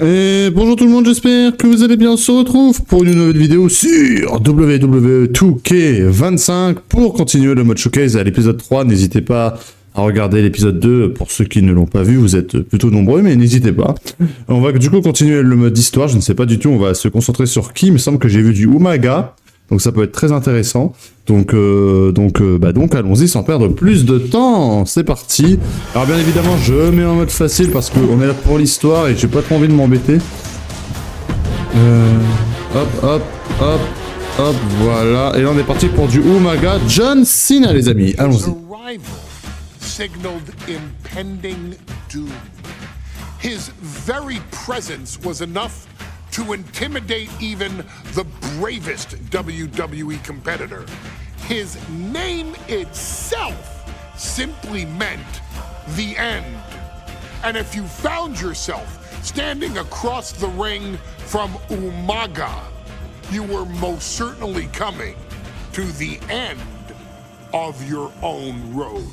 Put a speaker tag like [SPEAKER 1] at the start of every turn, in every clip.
[SPEAKER 1] Et bonjour tout le monde, j'espère que vous allez bien. On se retrouve pour une nouvelle vidéo sur WWE 2K25 pour continuer le mode showcase à l'épisode 3. N'hésitez pas à regarder l'épisode 2 pour ceux qui ne l'ont pas vu, vous êtes plutôt nombreux, mais n'hésitez pas. On va du coup continuer le mode histoire, je ne sais pas du tout, on va se concentrer sur qui. Il me semble que j'ai vu du Umaga, donc ça peut être très intéressant. Donc allons-y sans perdre plus de temps. C'est parti. Alors bien évidemment, je mets en mode facile parce qu'on est là pour l'histoire et j'ai pas trop envie de m'embêter. Hop, voilà. Et là on est parti pour du Umaga John Cena, les amis. Allons-y.
[SPEAKER 2] Signaled impending doom. His very presence was enough to intimidate even the bravest WWE competitor. His name itself simply meant the end. And if you found yourself standing across the ring from Umaga, you were most certainly coming to the end of your own road.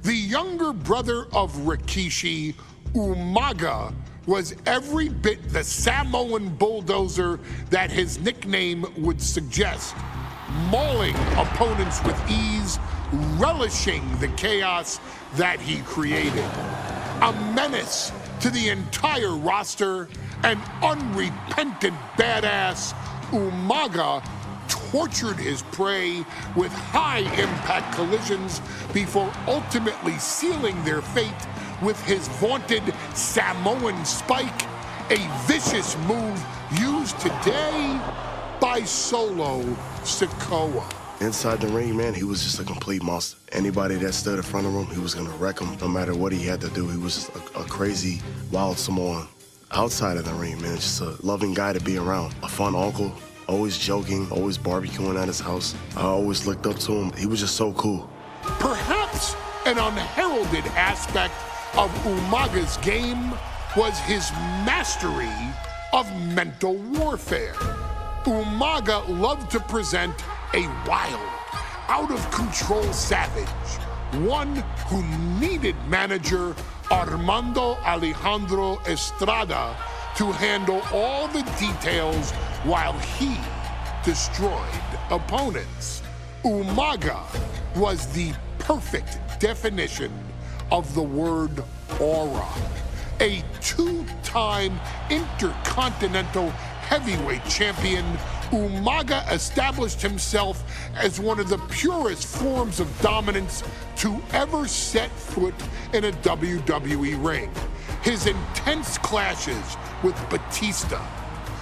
[SPEAKER 2] The younger brother of Rikishi, Umaga, was every bit the Samoan bulldozer that his nickname would suggest, mauling opponents with ease, relishing the chaos that he created. A menace to the entire roster, an unrepentant badass, Umaga tortured his prey with high-impact collisions before ultimately sealing their fate with his vaunted Samoan spike, a vicious move used today by Solo Sikoa.
[SPEAKER 3] Inside the ring, man, he was just a complete monster. Anybody that stood in front of him, he was gonna wreck him no matter what he had to do. He was just a crazy, wild Samoan. Outside of the ring, man, just a loving guy to be around. A fun uncle, always joking, always barbecuing at his house. I always looked up to him. He was just so cool.
[SPEAKER 2] Perhaps an unheralded aspect of Umaga's game was his mastery of mental warfare. Umaga loved to present a wild, out-of-control savage, one who needed manager Armando Alejandro Estrada to handle all the details while he destroyed opponents. Umaga was the perfect definition of the word aura. A two-time intercontinental heavyweight champion, Umaga established himself as one of the purest forms of dominance to ever set foot in a WWE ring. His intense clashes with Batista,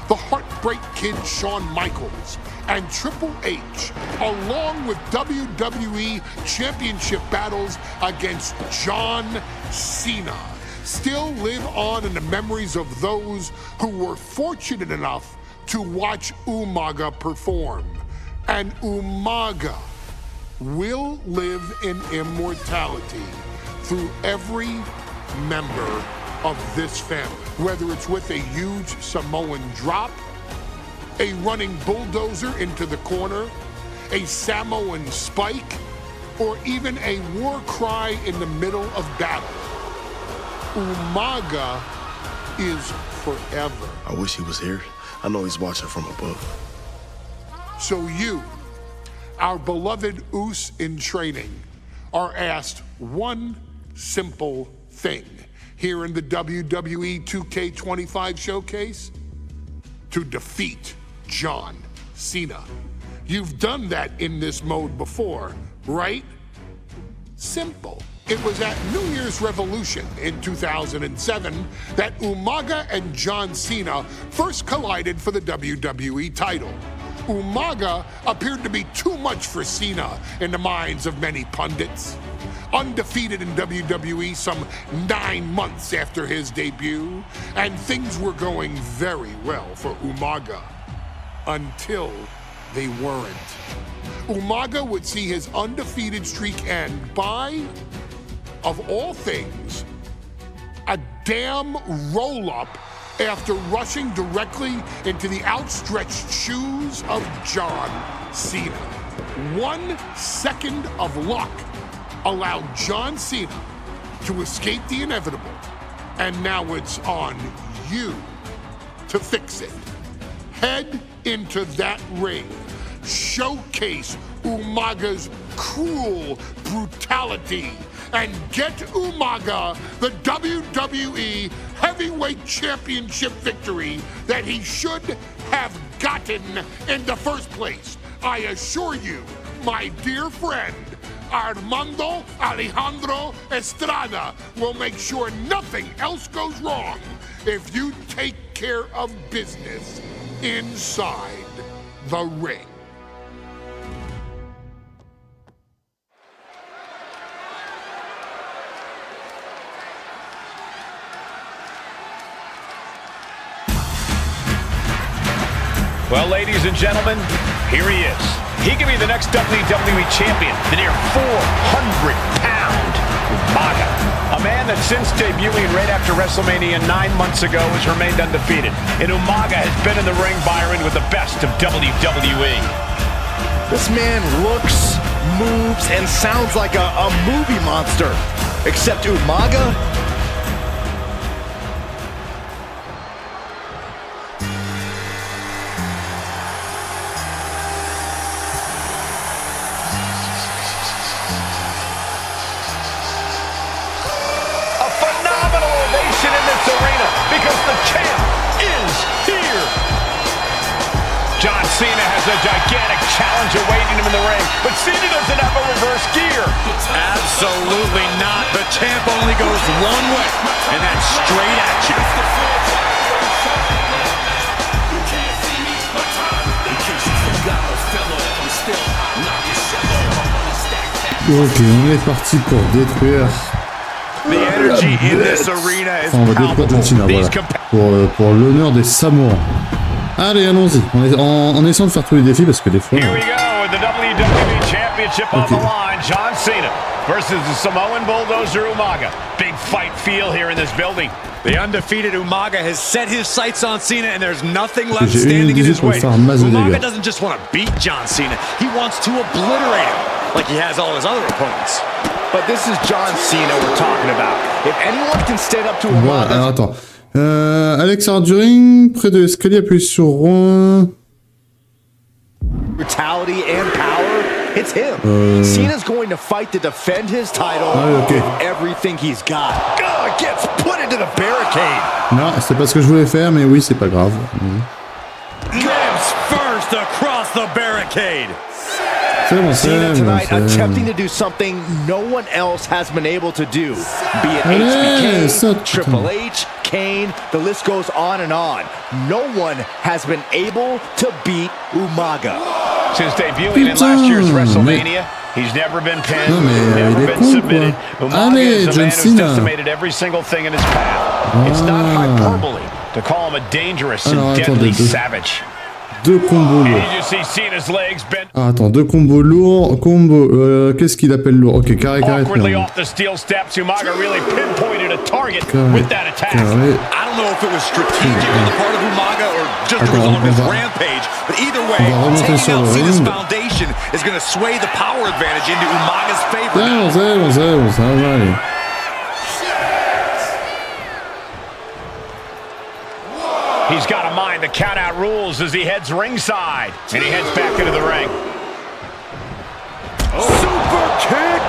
[SPEAKER 2] the Heartbreak Kid Shawn Michaels, and Triple H, along with WWE Championship battles against John Cena, still live on in the memories of those who were fortunate enough to watch Umaga perform. And Umaga will live in immortality through every member of this family, whether it's with a huge Samoan drop, a running bulldozer into the corner, a Samoan spike, or even a war cry in the middle of battle. Umaga is forever.
[SPEAKER 3] I wish he was here. I know he's watching from above.
[SPEAKER 2] So you, our beloved Us in training, are asked one simple thing here in the WWE 2K25 showcase: to defeat John Cena. You've done that in this mode before, right? Simple. It was at New Year's Revolution in 2007 that Umaga and John Cena first collided for the WWE title. Umaga appeared to be too much for Cena in the minds of many pundits. Undefeated in WWE some 9 months after his debut, and things were going very well for Umaga. Until they weren't. Umaga would see his undefeated streak end by, of all things, a damn roll-up after rushing directly into the outstretched shoes of John Cena. 1 second of luck allowed John Cena to escape the inevitable, and now it's on you to fix it. Head into that ring. Showcase Umaga's cruel brutality and get Umaga the WWE Heavyweight Championship victory that he should have gotten in the first place. I assure you, my dear friend, Armando Alejandro Estrada will make sure nothing else goes wrong if you take care of business inside the ring.
[SPEAKER 4] Well, ladies and gentlemen, here he is. He can be the next WWE champion, the near 400-pound Umaga. A man that since debuting right after WrestleMania 9 months ago has remained undefeated. And Umaga has been in the ring, Byron, with the best of WWE.
[SPEAKER 5] This man looks, moves, and sounds like a movie monster. Except Umaga,
[SPEAKER 4] because the champ is here. John Cena has a gigantic challenge awaiting him in the ring, but Cena doesn't have a reverse gear.
[SPEAKER 6] Absolutely not. The champ only goes one way, and that's straight at you.
[SPEAKER 1] Ok, on est parti pour détruire. Enfin, on va détruire John Cena, voilà. Pour l'honneur des Samoans. Allez, allons-y. En essayant de faire tous les défis parce que des fois.
[SPEAKER 4] Here we go with the WWE Championship on the line. John Cena versus the Samoan Bulldozer Umaga. Big fight feel here in this building.
[SPEAKER 6] The undefeated Umaga has set his sights on Cena, and there's nothing left standing in his way. Umaga doesn't just want to beat John Cena. He wants to obliterate him like he has all his other opponents.
[SPEAKER 5] but this is John Cena we're talking about. If anyone can stand up to Umaga...
[SPEAKER 1] Voilà, alors attends. Alex sort du ring, près de l'escalier, appuie sur Rond.
[SPEAKER 5] Brutality and power, it's him. Cena's going to fight to defend his title with everything he's got. Gets put into the barricade.
[SPEAKER 1] Non, c'est pas ce que je voulais faire, mais oui, c'est pas grave.
[SPEAKER 6] Ribs first across the barricade.
[SPEAKER 5] Cena tonight attempting to do something no one else has been able to do. Be it HBK, Triple H, Kane, the list goes on and on. No one has been able to beat Umaga.
[SPEAKER 4] Since debuting in last year's WrestleMania, he's never been pinned, never been submitted. Umaga is a man who's decimated every single thing in his path. It's not hyperbole to call him a dangerous and deadly savage.
[SPEAKER 1] Deux combos lourds. Ah, attends, deux combos lourds. Qu'est-ce qu'il appelle lourd? Ok, carré, carré.
[SPEAKER 4] Awkwardly off the steel steps, Umaga really pinpointed a target with that attack.
[SPEAKER 6] I don't know if it was strategic on the part of Umaga or just a result of his rampage, but either way, taking out Cena's foundation is going to sway the power advantage into Umaga's favor.
[SPEAKER 1] Ça va aller.
[SPEAKER 4] He's got to mind the count-out rules as he heads ringside, and he heads back into the ring.
[SPEAKER 6] Super kick!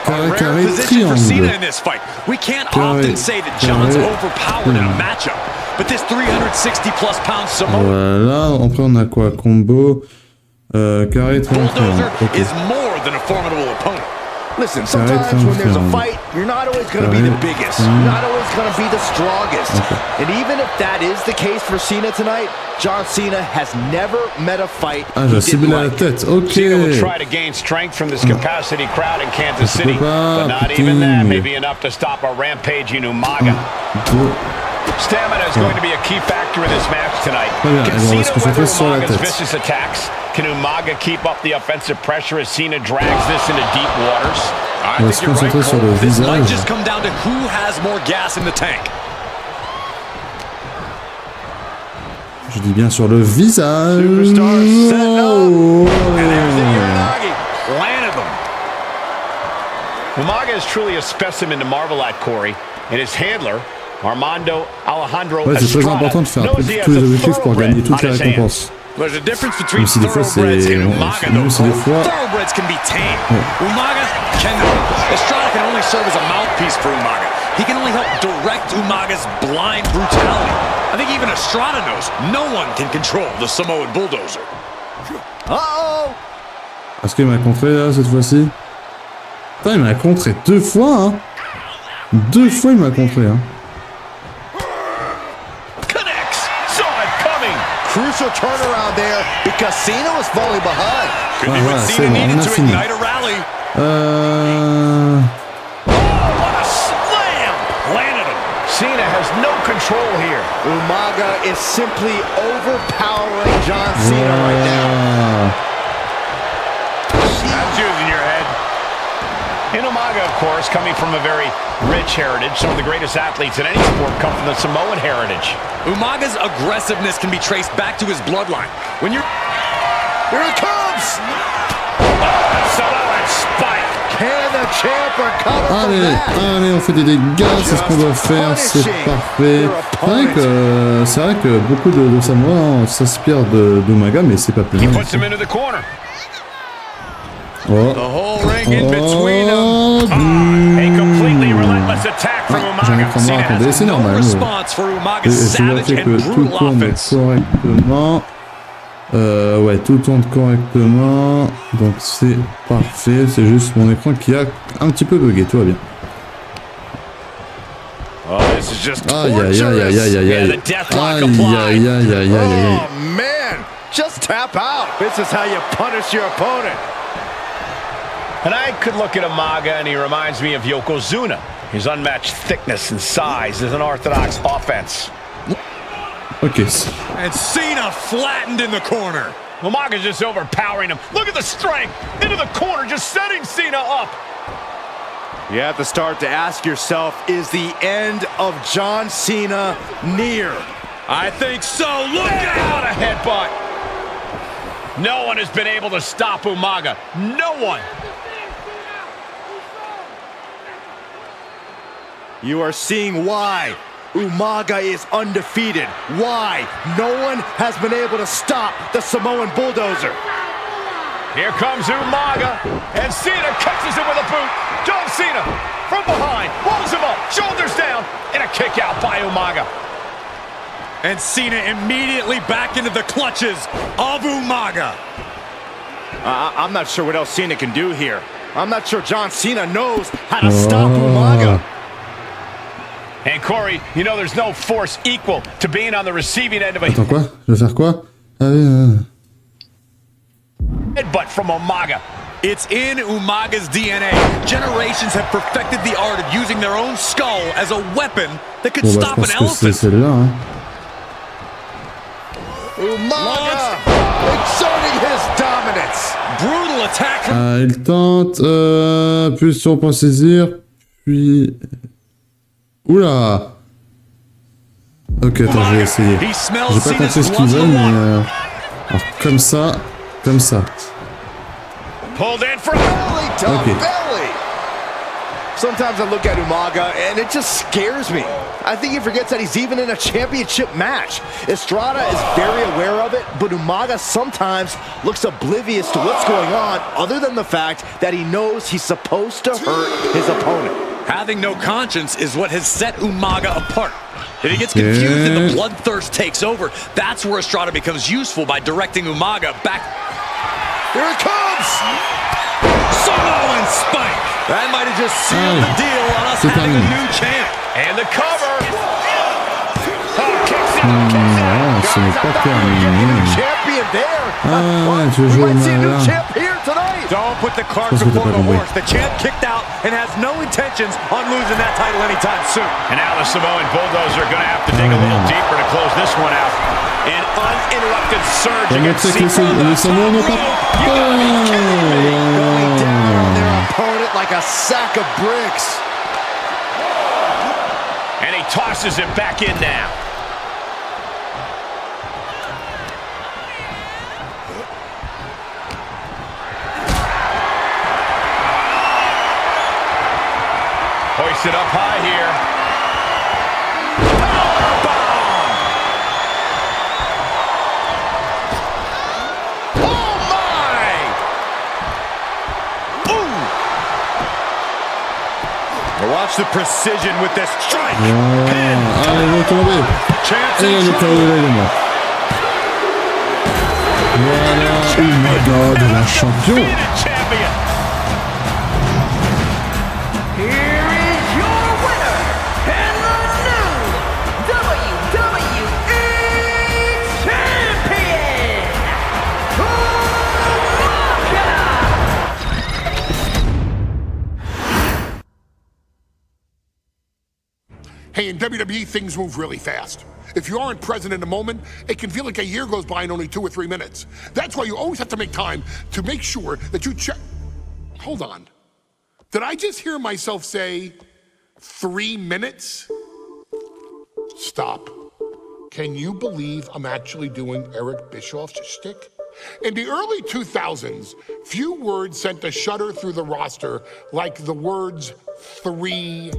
[SPEAKER 1] Alors, carré,
[SPEAKER 6] position for Cena in
[SPEAKER 1] triangle.
[SPEAKER 6] this fight. We can't often say that John's overpowered in a matchup, but this 360-plus pound Samoan
[SPEAKER 1] Voilà, après on a quoi? Combo, carré, triangle.
[SPEAKER 6] Bulldozer is more than a formidable opponent.
[SPEAKER 5] Listen, sometimes when there's a fight, you're not always going to be the biggest. You're not always going to be the strongest. And even if that is the case for Cena tonight, John Cena has never met a fight
[SPEAKER 1] Ah, j'ai ciblé la tête, ok.
[SPEAKER 4] Cena will try to gain strength from this capacity crowd in Kansas City, but not even that may be enough to stop a rampaging Umaga. Stamina is going to be a key factor in this match tonight. Can Cena weather Umaga's vicious attacks? Can Umaga keep up the offensive pressure as Cena drags this into deep waters?
[SPEAKER 6] I think you're right, Cole. This might just come down to who has more gas in the tank.
[SPEAKER 1] Je dis bien sur le visage.
[SPEAKER 6] Superstar setting up. And there's the Uranagi. Landed them.
[SPEAKER 4] Umaga is truly a specimen to marvel at, Corey, and his handler, Armando Alejandro
[SPEAKER 1] Ouais, c'est très important de faire tous les objectifs pour gagner toutes les récompenses.
[SPEAKER 6] There's a difference between
[SPEAKER 1] Même si des fois c'est... Même si des fois...
[SPEAKER 6] thoroughbreds can be tamed. Umaga cannot. Estrada can only serve as a mouthpiece for Umaga. He can only help direct Umaga's blind brutality. I think even Estrada knows no one can control the Samoan bulldozer.
[SPEAKER 5] Uh-oh!
[SPEAKER 1] Est-ce qu'il m'a contré là cette fois-ci? Putain, il m'a contré 2 fois, hein. 2 fois il m'a contré, hein.
[SPEAKER 5] Crucial turnaround there because Cena was falling behind.
[SPEAKER 1] Ah voilà, c'est bon, on a fini.
[SPEAKER 4] What a slam! Landed him. Cena has no control here.
[SPEAKER 5] Umaga is simply overpowering John Cena right now.
[SPEAKER 4] That's using your head. And Umaga, of course, coming from a very rich heritage. Some of the greatest athletes in any sport come from the Samoan heritage.
[SPEAKER 6] Umaga's aggressiveness can be traced back to his bloodline. When you're...
[SPEAKER 5] Here it comes!
[SPEAKER 4] Samoan spike.
[SPEAKER 5] Can the champ recover from that?
[SPEAKER 1] Allez, on fait des dégâts, c'est ce qu'on doit faire, c'est parfait. C'est vrai que beaucoup de Samoans s'inspirent d'Umaga, mais c'est pas plus
[SPEAKER 4] He
[SPEAKER 1] mal.
[SPEAKER 4] puts him into the corner.
[SPEAKER 1] Oh.
[SPEAKER 6] The whole ring in between them.
[SPEAKER 4] A completely relentless attack from Umaga.
[SPEAKER 1] Cena attendez, c'est normal.
[SPEAKER 6] No response for Umaga's
[SPEAKER 1] J'ai
[SPEAKER 6] savage
[SPEAKER 1] vérifié
[SPEAKER 6] and
[SPEAKER 1] que tout
[SPEAKER 6] brutal
[SPEAKER 1] tourne
[SPEAKER 6] offense.
[SPEAKER 1] correctement. Ouais, tout tourne correctement. Donc c'est parfait. C'est juste mon écran qui a un petit peu bugué. Tout va bien.
[SPEAKER 6] Oh, this is just
[SPEAKER 1] Aïe, aïe, aïe, aïe, aïe, aïe, aïe. Aïe, aïe, aïe, aïe, aïe.
[SPEAKER 5] Oh man, just tap out. This is how you punish your opponent.
[SPEAKER 4] And I could look at Umaga and he reminds me of Yokozuna. His unmatched thickness and size is an orthodox offense.
[SPEAKER 1] Ok.
[SPEAKER 6] And Cena flattened in the corner.
[SPEAKER 4] Umaga's just overpowering him. Look at the strength into the corner, just setting Cena up.
[SPEAKER 5] You have to start to ask yourself, is the end of John Cena near?
[SPEAKER 6] I think so. Look
[SPEAKER 4] What
[SPEAKER 6] out!
[SPEAKER 4] a headbutt. No one has been able to stop Umaga. No one.
[SPEAKER 5] You are seeing why Umaga is undefeated. Why no one has been able to stop the Samoan bulldozer.
[SPEAKER 4] Here comes Umaga, and Cena catches him with a boot. John Cena from behind, rolls him up, shoulders down, and a kick out by Umaga.
[SPEAKER 6] And Cena immediately back into the clutches of Umaga.
[SPEAKER 5] I'm not sure what else Cena can do here. I'm not sure John Cena knows how to stop Umaga.
[SPEAKER 4] And Corey, you know there's no force equal to being on the receiving end of a
[SPEAKER 1] Attends quoi? Je vais faire quoi?
[SPEAKER 4] headbutt from Umaga.
[SPEAKER 6] It's in Umaga's DNA. Generations have perfected the art of using their own skull as a weapon that could
[SPEAKER 1] Bon,
[SPEAKER 6] stop
[SPEAKER 1] je
[SPEAKER 6] an
[SPEAKER 1] pense que c'est
[SPEAKER 6] elephant.
[SPEAKER 1] celle-là. Hein.
[SPEAKER 5] Umaga exerting his dominance.
[SPEAKER 6] Brutal attack from
[SPEAKER 1] Ah, il tente. Puis sur pour saisir. Puis. Oula! Ok, attends, je vais essayer.
[SPEAKER 6] He smells
[SPEAKER 1] J'ai pas compris
[SPEAKER 6] Cena's
[SPEAKER 1] ce qu'ils veulent,
[SPEAKER 6] blood.
[SPEAKER 1] mais. Alors, comme ça. Comme ça.
[SPEAKER 4] Pulled in for
[SPEAKER 5] Belly to
[SPEAKER 1] Okay.
[SPEAKER 5] belly. Sometimes I look at Umaga and it just scares me. I think he forgets that he's even in a championship match. Estrada is very aware of it, but Umaga sometimes looks oblivious to what's going on, other than the fact that he knows he's supposed to hurt his opponent.
[SPEAKER 6] Having no conscience is what has set Umaga apart. If he gets confused and the bloodthirst takes over, that's where Estrada becomes useful by directing Umaga back.
[SPEAKER 5] Here it comes!
[SPEAKER 6] Samoan spike! That might have just sealed the deal on us having a new champ.
[SPEAKER 4] and the cover.
[SPEAKER 1] Non, ce n'est pas terminé.
[SPEAKER 5] Champion there.
[SPEAKER 1] Ah, tu
[SPEAKER 5] We
[SPEAKER 1] joues
[SPEAKER 5] might see a new
[SPEAKER 1] là.
[SPEAKER 5] champ here tonight.
[SPEAKER 6] Don't put the cart
[SPEAKER 1] Je pense que t'as
[SPEAKER 6] before
[SPEAKER 1] pas
[SPEAKER 6] the
[SPEAKER 1] compris.
[SPEAKER 6] horse. The champ kicked out and has no intentions on losing that title anytime soon.
[SPEAKER 4] And now the Samoan Bulldozer are going to have to dig a little deeper to close this one out. An uninterrupted surge
[SPEAKER 1] On
[SPEAKER 4] against
[SPEAKER 1] montrait que
[SPEAKER 4] Cena.
[SPEAKER 1] les Samoans n'ont pas.
[SPEAKER 5] Going down on their opponent like a sack of bricks.
[SPEAKER 4] And he tosses it back in now. Hoisted up high here.
[SPEAKER 6] Watch the precision with this strike.
[SPEAKER 1] Allez, je vais tomber. Et le KO de l'élément. Voilà, Umaga de la champion.
[SPEAKER 7] Here is your winner and the new WWE Champion,
[SPEAKER 2] Hey, in WWE, things move really fast. If you aren't present in the moment, it can feel like a year goes by in only 2 or 3 minutes. That's why you always have to make time to make sure that you check. Hold on. Did I just hear myself say 3 minutes? Stop. Can you believe I'm actually doing Eric Bischoff's shtick? In the early 2000s, few words sent a shudder through the roster like the words 3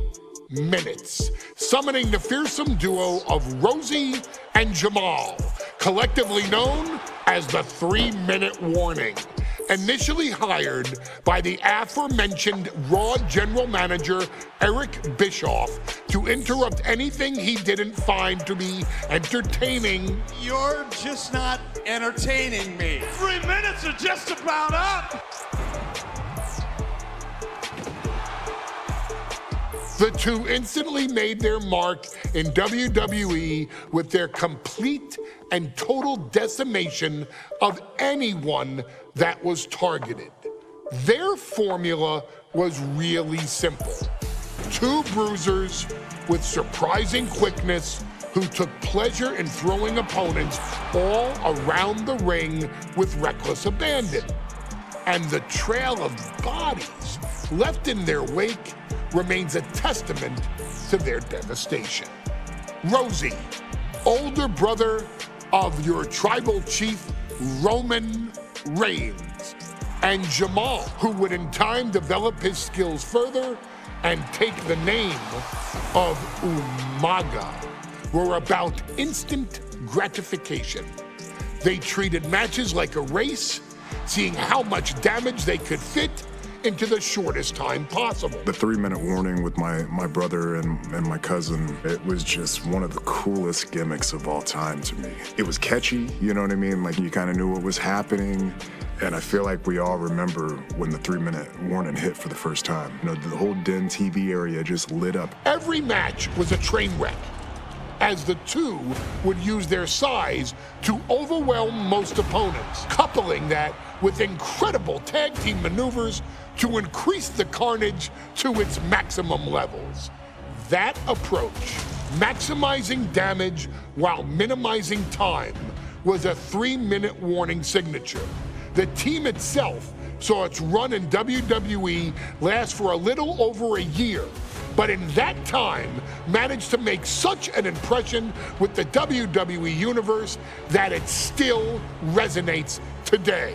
[SPEAKER 2] minutes, summoning the fearsome duo of Rosie and Jamal, collectively known as the 3-minute warning. Initially hired by the aforementioned Raw general manager Eric Bischoff to interrupt anything he didn't find to be entertaining.
[SPEAKER 8] You're just not entertaining me. 3 minutes are just about up.
[SPEAKER 2] The two instantly made their mark in WWE with their complete and total decimation of anyone that was targeted. Their formula was really simple. 2 bruisers with surprising quickness who took pleasure in throwing opponents all around the ring with reckless abandon. And the trail of bodies left in their wake remains a testament to their devastation. Rosie, older brother of your tribal chief, Roman Reigns, and Jamal, who would in time develop his skills further and take the name of Umaga, were about instant gratification. They treated matches like a race, seeing how much damage they could fit into the shortest time possible.
[SPEAKER 9] The 3-minute warning with my brother and my cousin, it was just one of the coolest gimmicks of all time to me. It was catchy, you know what I mean? Like, you kind of knew what was happening. And I feel like we all remember when the 3-minute warning hit for the first time. You know, the whole Den TV area just lit up.
[SPEAKER 2] Every match was a train wreck, as the two would use their size to overwhelm most opponents, coupling that with incredible tag team maneuvers to increase the carnage to its maximum levels. That approach, maximizing damage while minimizing time, was a 3-minute warning signature. The team itself saw its run in WWE last for a little over a year, but in that time managed to make such an impression with the WWE Universe that it still resonates today.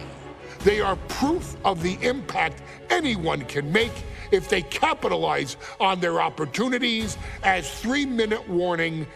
[SPEAKER 2] They are proof of the impact anyone can make if they capitalize on their opportunities, as 3-minute warning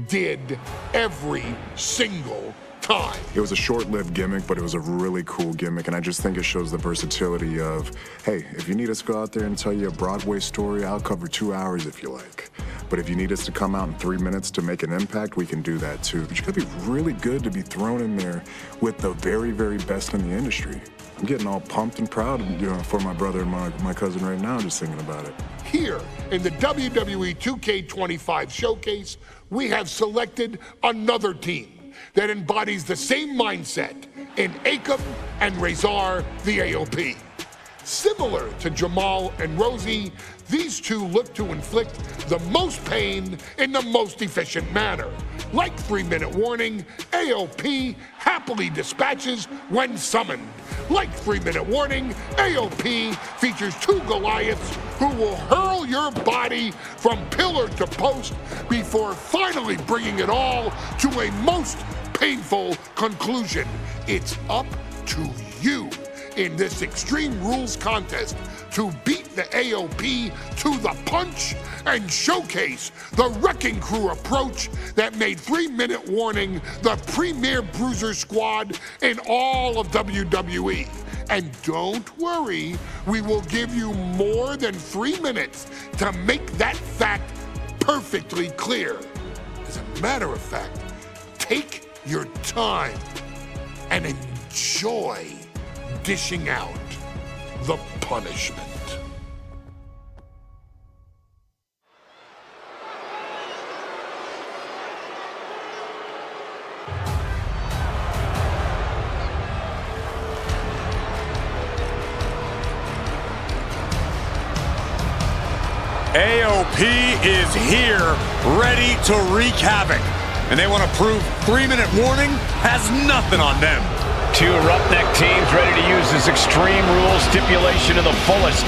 [SPEAKER 2] did every single time.
[SPEAKER 9] It was a short-lived gimmick, but it was a really cool gimmick, and I just think it shows the versatility of, hey, if you need us to go out there and tell you a Broadway story, I'll cover 2 hours if you like. But if you need us to come out in 3 minutes to make an impact, we can do that too. But you gotta be really good to be thrown in there with the very, very best in the industry. I'm getting all pumped and proud, you know, for my brother and my cousin right now, just thinking about it.
[SPEAKER 2] Here in the WWE 2K25 showcase, we have selected another team that embodies the same mindset in Akam and Razor the AOP. Similar to Jamal and Rosie, these two look to inflict the most pain in the most efficient manner. Like 3-minute warning, AOP happily dispatches when summoned. Like 3-minute warning, AOP features 2 Goliaths who will hurl your body from pillar to post before finally bringing it all to a most painful conclusion. It's up to you. in this Extreme Rules contest to beat the AOP to the punch and showcase the Wrecking Crew approach that made 3-Minute Warning the premier bruiser squad in all of WWE. And don't worry, we will give you more than 3 minutes to make that fact perfectly clear. As a matter of fact, take your time and enjoy dishing out the punishment.
[SPEAKER 6] AOP is here, ready to wreak havoc. And they want to prove 3-Minute Warning has nothing on them.
[SPEAKER 4] Two roughneck teams ready to use this Extreme Rules stipulation to the fullest.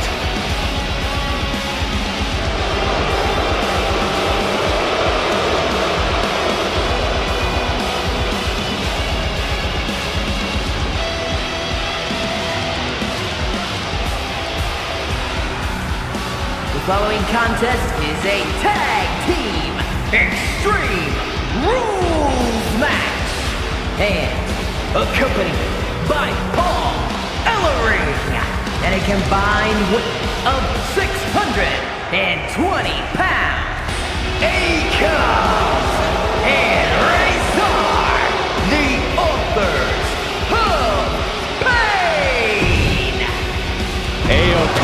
[SPEAKER 7] The following contest is a tag team Extreme Rules match, and accompanied by Paul Ellering, and a combined weight of 620 pounds. Akos and Razor, the authors of pain.
[SPEAKER 4] AOP.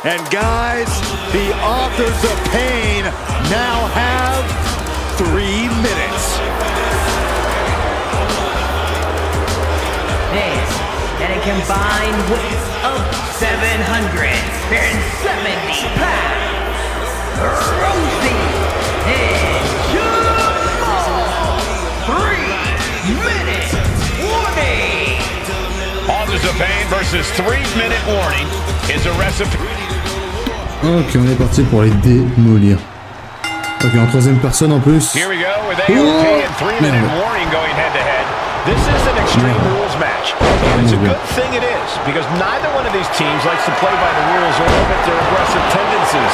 [SPEAKER 5] And guys, the authors of pain now have 3 minutes.
[SPEAKER 7] And a combined weight of 770 pounds. Rosie and Jamal. 3-minute warning.
[SPEAKER 4] Authors of Pain versus 3-Minute Warning is a recipe.
[SPEAKER 1] Ok, on est parti pour les démolir. Ok, en troisième personne en plus.
[SPEAKER 4] Here we go with AOP and 3-Minute Warning going head-to-head. This is an Extreme Rules match, and it's a good thing it is, because neither one of these teams likes to play by the rules or limit their aggressive tendencies.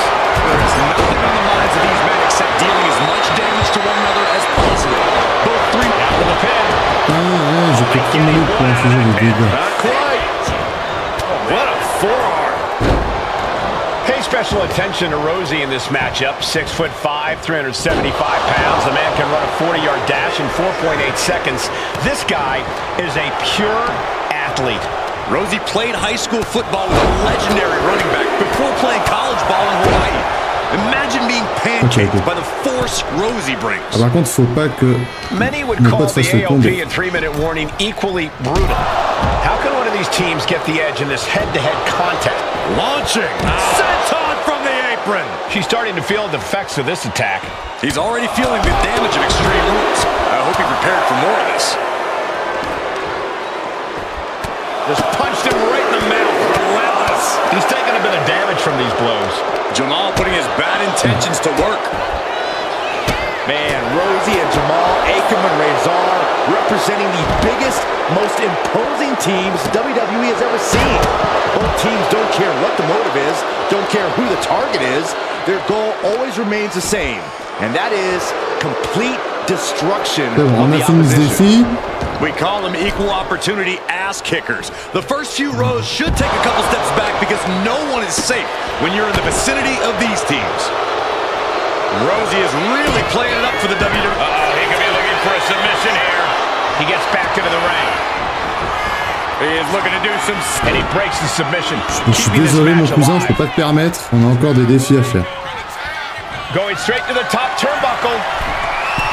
[SPEAKER 6] There is nothing on the minds of these men except dealing as much damage to one another as possible.
[SPEAKER 4] Both three out of the pin.
[SPEAKER 1] Ah, j'ai peut-être trop minutes pour infliger les dégâts.
[SPEAKER 4] Not quite. What a forearm. Pay special attention to Rosie in this matchup. 6'5", 375 pounds. The man can run a 40-yard dash in 4.8 seconds. This guy is a pure athlete.
[SPEAKER 6] Rosie played high school football with a legendary running back before playing college ball in Hawaii. Imagine being pancaked by the force Rosie brings.
[SPEAKER 1] Ah, par contre, faut pas que
[SPEAKER 4] Many would call the AOP and 3-Minute Warning equally brutal. How can one of these teams get the edge in this head-to-head contest?
[SPEAKER 6] Launching, senton from the apron.
[SPEAKER 4] She's starting to feel the effects of this attack.
[SPEAKER 6] He's already feeling the damage of Extreme Rules. I hope he prepared for more of this.
[SPEAKER 4] Just punched him right in the mouth. Relentless. He's taking a bit of damage from these blows.
[SPEAKER 6] Jamal putting his bad intentions to work.
[SPEAKER 5] Man, Rosie and Jamal, Akam and Razor representing the biggest, most imposing teams WWE has ever seen. Both teams don't care what the motive is, don't care who the target is. Their goal always remains the same, and that is complete destruction of the opposition.
[SPEAKER 6] We call them equal opportunity ass kickers. The first few rows should take a couple steps back because no one is safe when you're in the vicinity of these teams. Rosie is really playing it up for the WWE.
[SPEAKER 4] He could be looking for a submission here. He gets back into the ring.
[SPEAKER 6] He is looking to do some...
[SPEAKER 4] And he breaks the submission.
[SPEAKER 1] Je suis désolé mon cousin, je peux pas te permettre. On a encore des défis à faire.
[SPEAKER 4] Going straight to the top turnbuckle.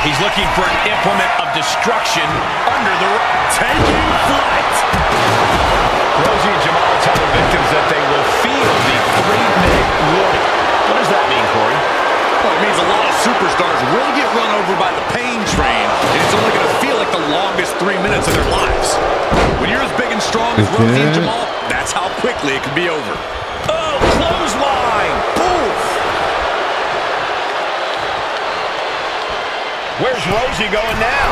[SPEAKER 4] He's looking for an implement of destruction under the...
[SPEAKER 6] Taking flight.
[SPEAKER 4] Rosie and Jamal tell the victims that they will feel the 3-minute warning. What does that mean, Corey?
[SPEAKER 6] Well, it means a lot of superstars will get run over by the pain train, and it's only going to feel like the longest 3 minutes of their lives. When you're as big and strong as Rosie and Jamal, that's how quickly it can be over.
[SPEAKER 4] Oh, clothesline! Oof! Where's Rosie going now?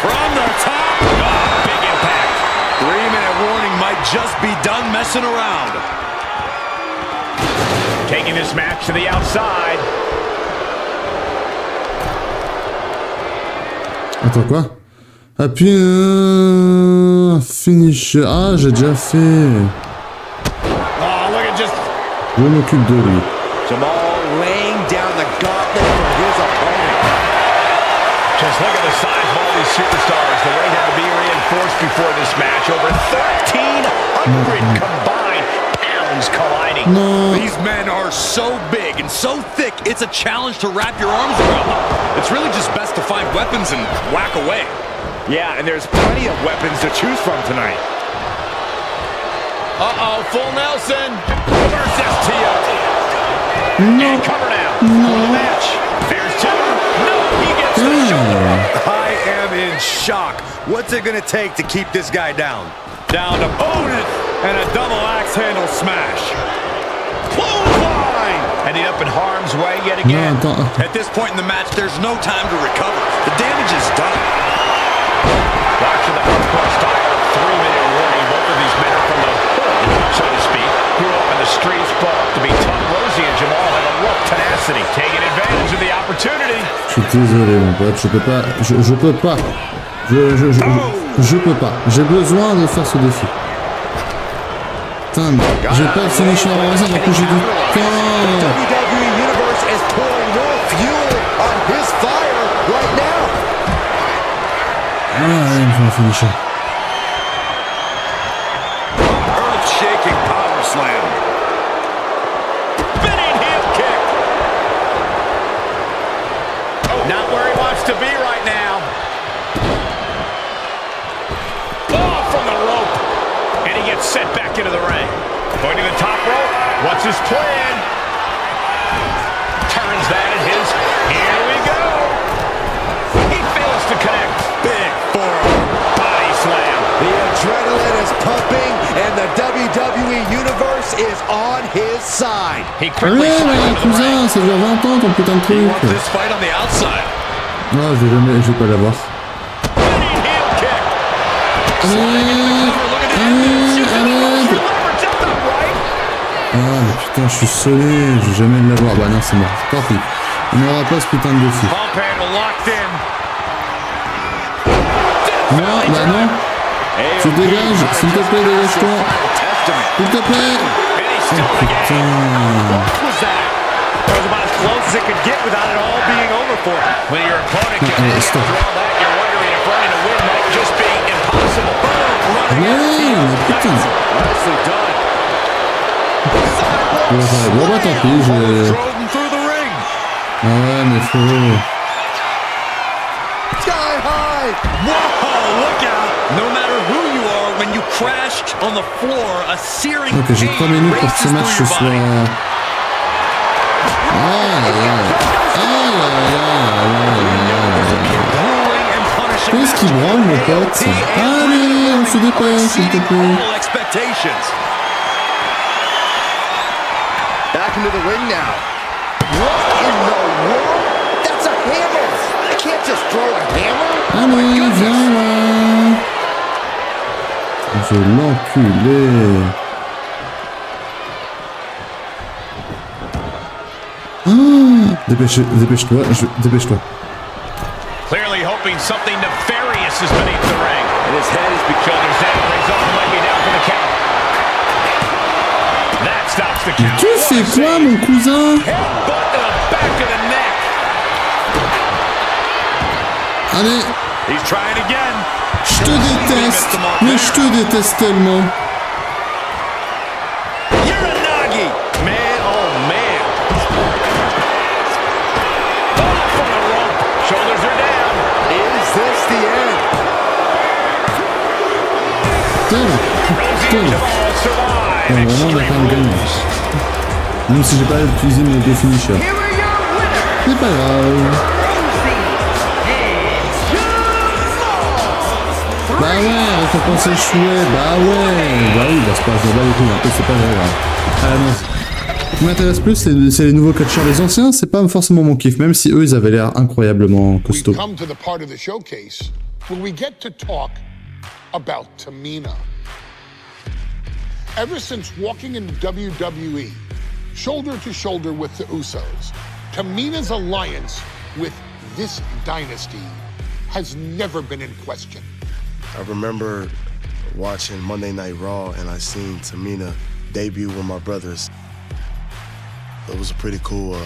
[SPEAKER 6] From the top.
[SPEAKER 4] Oh, big impact.
[SPEAKER 6] 3-minute warning might just be done messing around.
[SPEAKER 4] Taking this match to the outside.
[SPEAKER 1] Attends, quoi? Appuie finisher. Ah, j'ai déjà fait.
[SPEAKER 4] Oh, look at just...
[SPEAKER 1] Je m'occupe de lui.
[SPEAKER 5] Jamal laying down the gauntlet for his opponent.
[SPEAKER 4] Just look at the size of all these superstars. The weight had to be reinforced before this match. Over 1,300 combined pounds colliding.
[SPEAKER 1] Non.
[SPEAKER 6] These men are so big and so thick, it's a challenge to wrap your arms around them. It's really just best to find weapons and whack away.
[SPEAKER 5] Yeah, and there's plenty of weapons to choose from tonight.
[SPEAKER 4] Uh-oh, full Nelson. Reverse STO.
[SPEAKER 1] No.
[SPEAKER 4] And cover now.
[SPEAKER 1] No.
[SPEAKER 4] For the match. There's two. No, he gets the shoulder.
[SPEAKER 6] I am in shock. What's it gonna take to keep this guy down? Down to opponent and a double axe handle smash. Clothesline!
[SPEAKER 4] Ending up in harm's way yet
[SPEAKER 1] Non,
[SPEAKER 4] again.
[SPEAKER 1] attends.
[SPEAKER 6] At this point in the match, there's no time to recover. The damage is done.
[SPEAKER 4] Watching the hardcore style of 3-minute warning. Both of these men are from the hood, so to speak. Grew up in the streets, brought up to be tough. Rosie and Jamal have a rough tenacity, taking advantage of the opportunity.
[SPEAKER 1] Je suis désolé, mon pote. Je peux pas. Je peux pas. Je peux pas. J'ai besoin de faire ce défi. Putain, mais j'ai pas le finisher en raison alors que j'ai du temps.
[SPEAKER 5] WWE Universe is pouring more fuel on his fire right now.
[SPEAKER 1] Ah, il me faut un finisher.
[SPEAKER 6] Earth-shaking power slam.
[SPEAKER 4] Spinning heel kick. Not where he wants to be right now. Oh, from the rope. And he gets sent back into the ring. Going to the top rope. What's his plan? Turns that at his. Here we go. He fails to connect.
[SPEAKER 6] Big forearm.
[SPEAKER 4] Body slam.
[SPEAKER 5] The adrenaline is pumping, and the WWE Universe is on his side.
[SPEAKER 4] He quickly
[SPEAKER 1] Ouais,
[SPEAKER 4] slides
[SPEAKER 1] mais
[SPEAKER 4] into the ring.
[SPEAKER 1] cousin, ça dure 20 ans ton putain de
[SPEAKER 6] He
[SPEAKER 1] truc.
[SPEAKER 6] wants this fight on the outside.
[SPEAKER 1] Non, je vais pas l'avoir.
[SPEAKER 4] Spinning heel kick.
[SPEAKER 1] Allez, arrête. Ah, mais putain, je suis solé, je vais jamais l'avoir. Bah non, c'est mort. Tant pis. On n'aura pas ce putain de défi.
[SPEAKER 4] Pump handle locked in.
[SPEAKER 1] Non, bah non. Tu dégages, s'il te plaît, dégage-toi. S'il te plaît.
[SPEAKER 4] And he's still
[SPEAKER 1] Oh
[SPEAKER 4] in the game.
[SPEAKER 1] putain.
[SPEAKER 4] What was that? That was about as close as it could get without it all being over for him. When your opponent can hang
[SPEAKER 1] stop.
[SPEAKER 4] after all that, you're wondering if running a win might just be impossible.
[SPEAKER 1] Ouais, mais putain.
[SPEAKER 5] Nicely done.
[SPEAKER 1] Bon, bah tant pis, je...
[SPEAKER 6] Drove him through the ring.
[SPEAKER 1] Ah ouais, mais frérot.
[SPEAKER 5] Sky high.
[SPEAKER 6] Whoa, look out. No matter who you are, when you crash on the floor, a searing
[SPEAKER 1] Ok, j'ai 3 minutes pour que ce match ce soit... Qu'est-ce qui branle, mon pote? Allez, on se dépêche, s'il te plaît.
[SPEAKER 5] Back into the ring now. What in the world? That's a hammer. I can't just throw a hammer.
[SPEAKER 1] Allez, viens là. Je vais l'enculer. Ah, dépêche-toi, dépêche-toi.
[SPEAKER 4] Clearly hoping something nefarious is beneath the ring. And his head is shoulders down, brings off the leg down for the count. That stops the count.
[SPEAKER 1] Tu fais quoi, mon cousin?
[SPEAKER 4] Headbutt to the back of the neck.
[SPEAKER 1] Allez,
[SPEAKER 6] He's trying again.
[SPEAKER 1] je te déteste, mais je te déteste tellement.
[SPEAKER 4] Uranagi. Man, oh man. Oh, from the rope. Shoulders are down.
[SPEAKER 5] Is this the end?
[SPEAKER 1] Putain,
[SPEAKER 4] Survive.
[SPEAKER 1] non, vraiment, on a quand même gagné. Même si j'ai pas utilisé mes deux finishers.
[SPEAKER 7] Here are your winners,
[SPEAKER 1] C'est pas grave. Bah ouais, récompenser le chouet, bah ouais. Bah oui, bah c'est pas, je me bats les couilles un peu, c'est pas grave. Allez, qui m'intéresse plus, c'est les nouveaux catcheurs. Les anciens, c'est pas forcément mon kiff, même si eux, ils avaient l'air incroyablement costauds.
[SPEAKER 2] We come to the part of the showcase where we get to talk about Tamina. Ever since walking into WWE, shoulder to shoulder with the Usos, Tamina's alliance with this dynasty has never been in question.
[SPEAKER 3] I remember watching Monday Night Raw and I seen Tamina debut with my brothers. It was a pretty cool,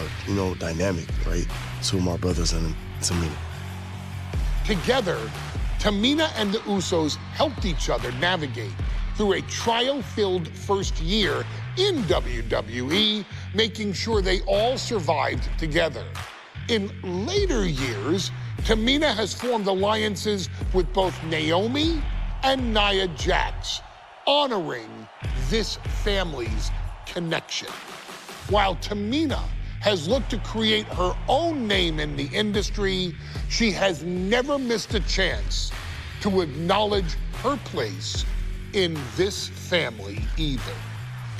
[SPEAKER 3] dynamic, right? Two of my brothers and Tamina.
[SPEAKER 2] Together, Tamina and the Usos helped each other navigate through a trial-filled first year in WWE, making sure they all survived together. In later years, Tamina has formed alliances with both Naomi and Nia Jax, honoring this family's connection. While Tamina has looked to create her own name in the industry, she has never missed a chance to acknowledge her place in this family either.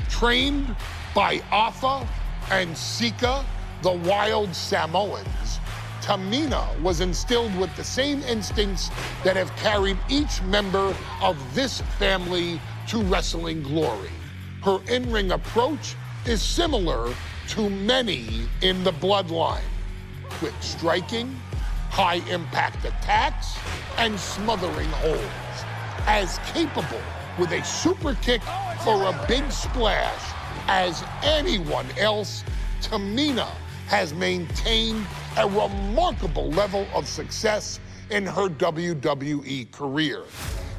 [SPEAKER 2] Trained by Afa and Sika, the wild Samoans, Tamina was instilled with the same instincts that have carried each member of this family to wrestling glory. Her in-ring approach is similar to many in the bloodline. Quick striking, high-impact attacks, and smothering holds. As capable with a super kick or a big splash as anyone else, Tamina has maintained a remarkable level of success in her WWE career.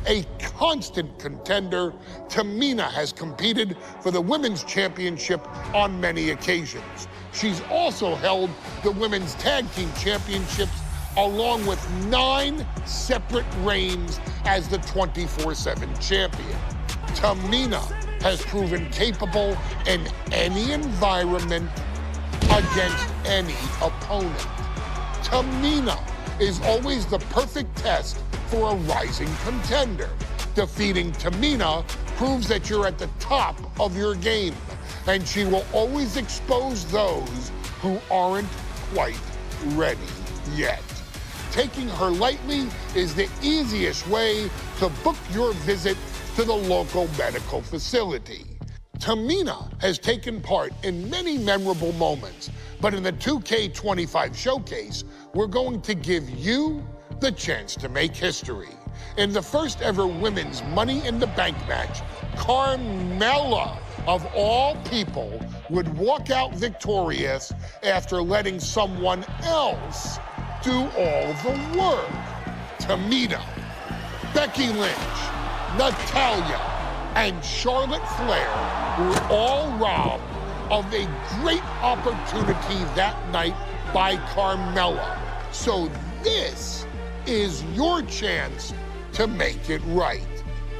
[SPEAKER 2] A constant contender, Tamina has competed for the Women's Championship on many occasions. She's also held the Women's Tag Team Championships along with 9 separate reigns as the 24/7 champion. Tamina has proven capable in any environment against any opponent. Tamina is always the perfect test for a rising contender. Defeating Tamina proves that you're at the top of your game, and she will always expose those who aren't quite ready yet. Taking her lightly is the easiest way to book your visit to the local medical facility. Tamina has taken part in many memorable moments, but in the 2K25 showcase, we're going to give you the chance to make history. In the first ever women's Money in the Bank match, Carmella, of all people, would walk out victorious after letting someone else do all the work. Tamina, Becky Lynch, Natalya, and Charlotte Flair were all robbed of a great opportunity that night by Carmella. So this is your chance to make it right.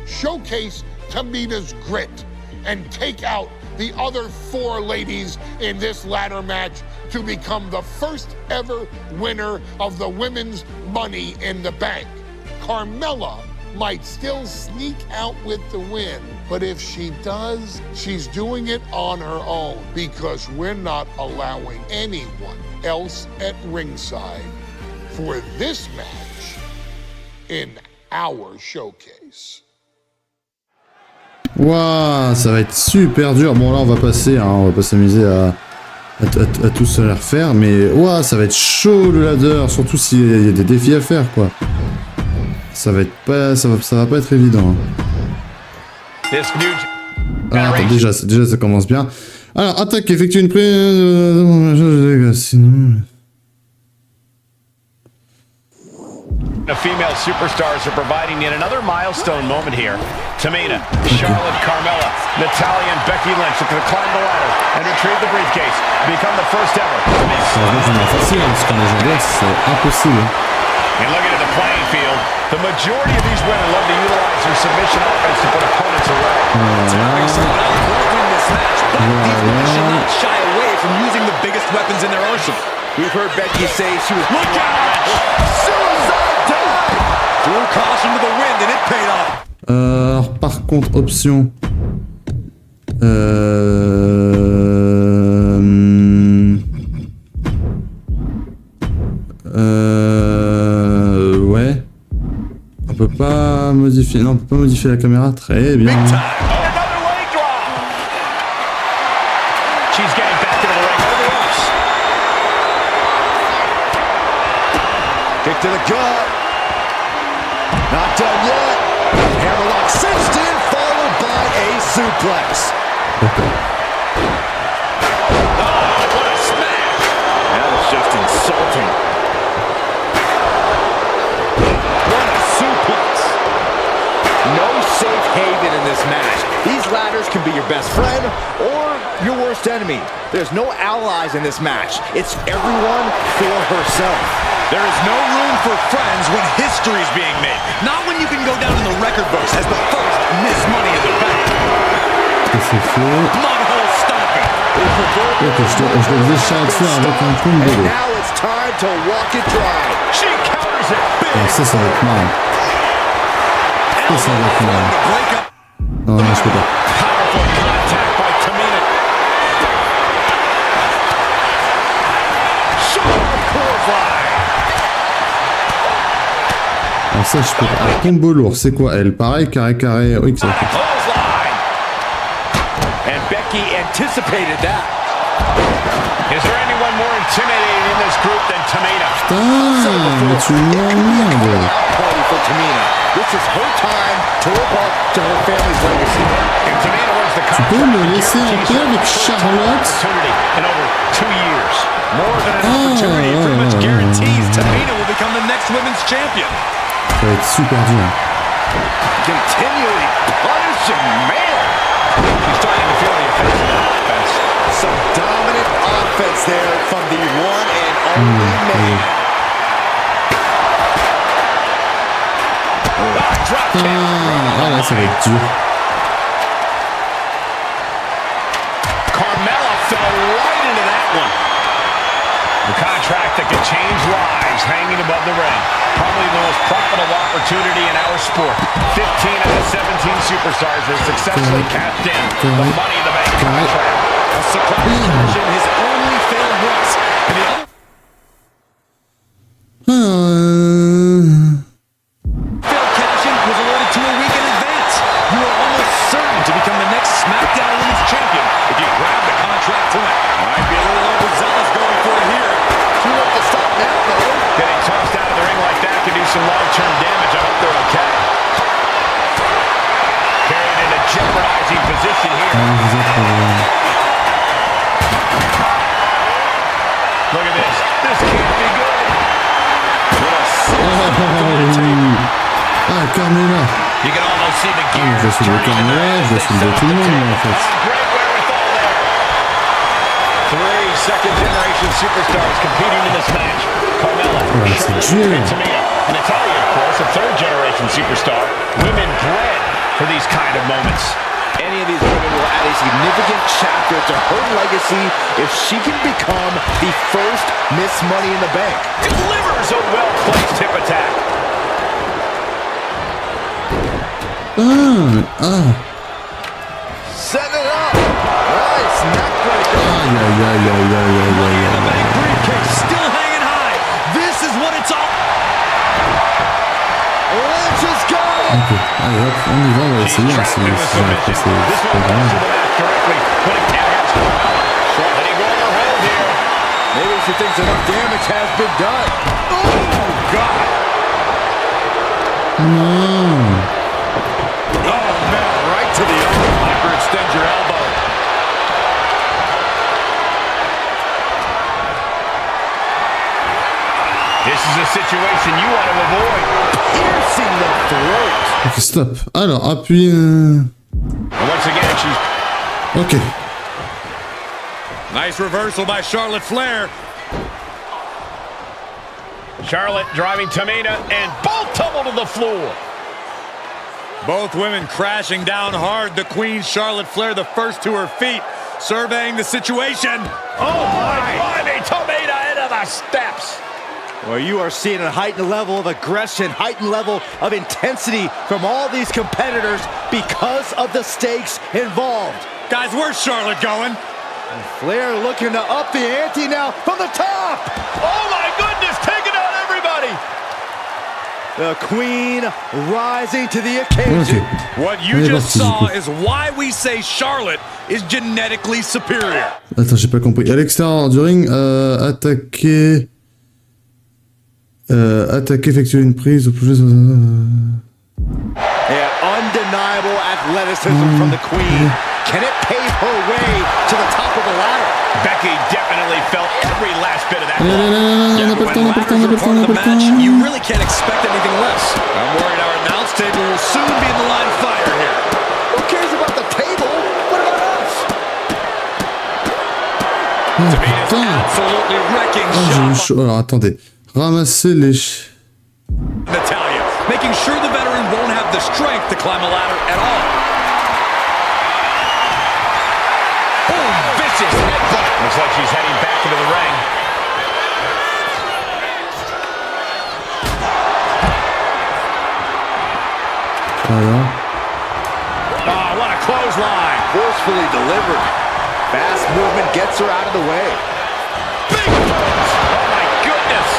[SPEAKER 2] Showcase Tamina's grit and take out the other 4 ladies in this ladder match to become the first ever winner of the women's Money in the Bank. Carmella might still sneak out with the win, but if she does, she's doing it on her own because we're not allowing anyone else at ringside for this match in our showcase.
[SPEAKER 1] Waouh, ça va être super dur. Bon là on va passer, hein, on va pas s'amuser à tout se les refaire, mais waouh, ça va être chaud le ladder, surtout s'il y a des défis à faire quoi. Ça va être pas, ça va pas être évident. Hein. Ah, attends, déjà ça commence bien. Alors attaque, effectue une
[SPEAKER 4] The female superstars are providing yet another milestone moment here. Tamina, Charlotte, Carmella, Natalya, and Becky Lynch look to climb the ladder and retrieve the briefcase. Become the first ever. And looking at the playing field, the majority of these women love to utilize their submission offense to put opponents away.
[SPEAKER 6] Win this match, but these women should not shy away from using the biggest weapons in their arsenal.
[SPEAKER 5] We've heard Becky say she was... Look out! Suicide dive!
[SPEAKER 6] Threw caution to the wind and it paid off.
[SPEAKER 1] Alors par contre, option... modifier. Non, on peut pas modifier la caméra. Très bien.
[SPEAKER 5] Kick to the gut. Not done yet. Hammerlock cinched in, followed by a suplex.
[SPEAKER 1] Okay.
[SPEAKER 5] Oh, what a smash! That was just insulting. What a suplex. No safe haven in this match. These ladders can be your best friend or your worst enemy. There's no allies in this match. It's everyone for herself.
[SPEAKER 6] There is no room for friends when history is being made. Not when you can go down in the record books as the first Miss Money in the Bank. Mudhole stomping.
[SPEAKER 5] And now it's time to walk it dry.
[SPEAKER 6] She counters it.
[SPEAKER 1] Ça va être marrant. Ça va être marrant. Non, je peux pas.
[SPEAKER 6] Powerful contact by Tamina.
[SPEAKER 1] Alors ça, je peux pas. Un combo lourd, c'est quoi elle? Pareil, carré, carré. Oui, ça.
[SPEAKER 5] And Becky anticipated that.
[SPEAKER 4] Is there anyone more intimidating in this group than Tamina?
[SPEAKER 1] Putain, mais tu m'emmerdes.
[SPEAKER 5] Party for Tamina. This is her time to live up to her family's legacy.
[SPEAKER 4] And Tamina wins the
[SPEAKER 1] Tu peux me laisser en paix avec Charlotte?
[SPEAKER 4] in over 2 years.
[SPEAKER 6] More than an opportunity, it pretty much guarantees Tamina will become the next women's champion.
[SPEAKER 1] Ça va être super dur.
[SPEAKER 5] Continually punishing, man.
[SPEAKER 4] She's starting to feel the effects of that offense.
[SPEAKER 5] Some dominant offense there from the one and only man.
[SPEAKER 1] Ah là, ça va être dur.
[SPEAKER 4] Carmella fell right into that one. The contract that could change lives hanging above the ring. Probably the most profitable opportunity in our sport. 15 of the 17 superstars have successfully cashed in the Money in the Bank contract.
[SPEAKER 5] A surprise version has only failed once. And the other failed cash-in was alerted to a week in advance. You are almost certain to become the next SmackDown Women's Champion if you grab the contract tonight. Might be a little overzealous going for it here. Too late to stop now, though.
[SPEAKER 4] Getting tossed out of the ring like that could do some long-term damage. I hope they're okay. Carried in a jeopardizing position here. Look at this. This can't be good.
[SPEAKER 1] Ah, Carmella.
[SPEAKER 4] You can almost see the gears.
[SPEAKER 1] Je suis le Carmella, je suis le tout le monde, en fait.
[SPEAKER 4] Great wherewithal there. 3 second-generation superstars competing in this match. Carmella, Charlotte, and Tamina. And Natalia, of course, a third-generation superstar. Women bred for these kind of moments.
[SPEAKER 5] Any of these women will add a significant chapter to her legacy if she can become the first Miss Money in the Bank.
[SPEAKER 4] Delivers a well-placed hip attack.
[SPEAKER 5] Set it up. Nice neckbreaker.
[SPEAKER 6] briefcase still hanging high. This is what it's all.
[SPEAKER 5] Lynch is gone.
[SPEAKER 1] Ok, allez hop, on y va, on va essayer, hein, si jamais après c'est pas grave.
[SPEAKER 5] Maybe she thinks enough damage has been done. Oh, God.
[SPEAKER 1] Non.
[SPEAKER 5] Oh, man, right to the elbow. Hyperextend your elbow.
[SPEAKER 4] This is a situation you want to avoid.
[SPEAKER 5] Piercing the throat.
[SPEAKER 1] Ok, stop. Alors, appuie...
[SPEAKER 4] And once again, she's...
[SPEAKER 1] Ok.
[SPEAKER 6] Nice reversal by Charlotte Flair.
[SPEAKER 4] Charlotte driving Tamina, and both tumble to the floor.
[SPEAKER 6] Both women crashing down hard. The Queen, Charlotte Flair, the first to her feet, surveying the situation.
[SPEAKER 4] Oh, my. Climbing Tamina into the steps.
[SPEAKER 5] Well, you are seeing a heightened level of aggression, heightened level of intensity from all these competitors because of the stakes involved.
[SPEAKER 6] Guys, where's Charlotte going?
[SPEAKER 5] And Flair looking to up the ante now from the top.
[SPEAKER 4] Oh, my goodness, taking out everybody.
[SPEAKER 5] The queen rising to the occasion.
[SPEAKER 6] What you just saw is why we say Charlotte is genetically superior.
[SPEAKER 1] Attends, j'ai pas compris. À l'extérieur du ring, attaquer, effectuer une prise au plus.
[SPEAKER 5] Yeah, undeniable athleticism from the queen. Can it pave her way to the top of the ladder?
[SPEAKER 4] Becky definitely felt every last bit of that.
[SPEAKER 6] You really can't expect anything less. I'm worried our announce table will soon be in the line of fire here.
[SPEAKER 5] Who cares about the table? What about us?
[SPEAKER 6] Absolutely wrecking
[SPEAKER 1] shot. Alors attendez, ramasser les.
[SPEAKER 6] Natalya, making sure the veteran won't have the strength to climb a ladder at all.
[SPEAKER 4] Oh, vicious headbutt. Looks like she's heading back into the ring.
[SPEAKER 5] Oh, what a clothesline. Forcefully delivered. Fast movement gets her out of the way.
[SPEAKER 4] Big moves. Oh, my goodness.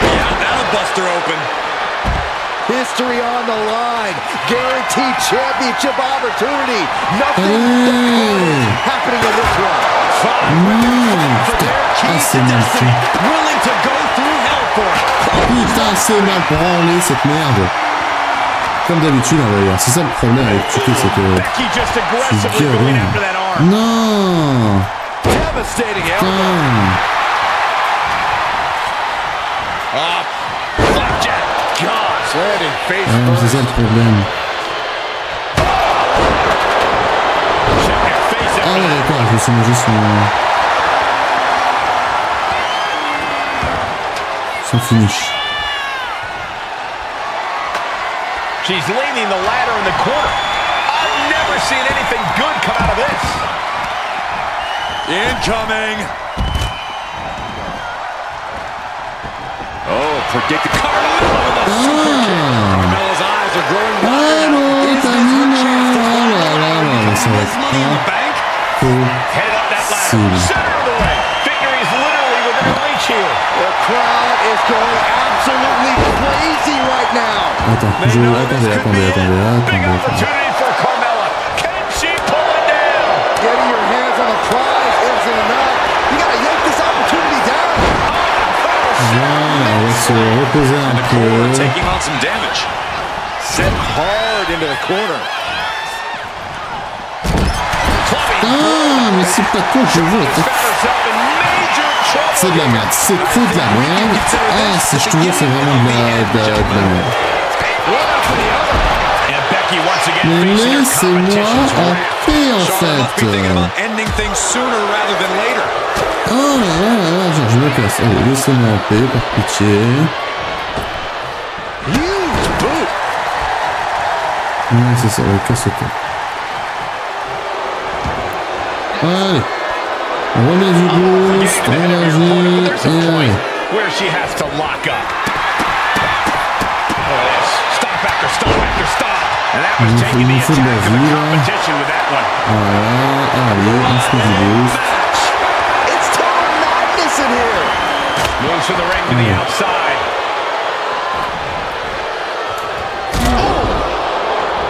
[SPEAKER 6] Yeah, that'll bust her open.
[SPEAKER 5] History on the line. Guaranteed championship opportunity. Nothing happening in this one.
[SPEAKER 1] For their keys to destiny.
[SPEAKER 5] Willing to go through hell for it.
[SPEAKER 1] Putain, c'est mal branlé cette merde. Comme d'habitude, d'ailleurs. C'est ça le problème avec 2K, c'est que. C'est gueule. Non.
[SPEAKER 5] Devastating elbow.
[SPEAKER 4] Flapjack. God.
[SPEAKER 5] Landing face
[SPEAKER 1] C'est ça le problème. Ah ouais, d'accord, je me suis mangé son finish.
[SPEAKER 4] She's leaning the ladder in the corner. I've never seen anything good come out of this.
[SPEAKER 6] Incoming.
[SPEAKER 5] Oh, predicted. Carmella with a super kick. Carmella's eyes are growing wider now. Is this her chance to climb this money in the bank?
[SPEAKER 4] Head up that ladder. Center of the ring. Victory is literally within reach here.
[SPEAKER 5] The crowd is going absolutely crazy right now.
[SPEAKER 1] Attendez.
[SPEAKER 4] Big opportunity for Carmella. Can she pull it down?
[SPEAKER 5] Getting your hands on the prize isn't enough. You gotta yank this opportunity down.
[SPEAKER 1] On va se reposer un peu.
[SPEAKER 6] Taking on some damage.
[SPEAKER 5] Set hard into the corner.
[SPEAKER 1] Mais c'est pas toi que je veux. C'est de la merde, c'est trop de la merde. Je te jure, c'est vraiment de la merde. Mais laissez-moi en paix, en fait. Oh là là là, genre je me casse. Allez, laissez-moi en paix, par pitié. Ouais, c'est ça, casse-toi. Allez. On remet du boost, énergie, et allez.
[SPEAKER 4] Where she has to lock up. Oh, yes. Stop after stop after stop. And that was taking the attack of the competition with that one.
[SPEAKER 1] Voilà, allez, on se met du boost.
[SPEAKER 5] It's total madness in here.
[SPEAKER 4] Moves to the ring to the outside.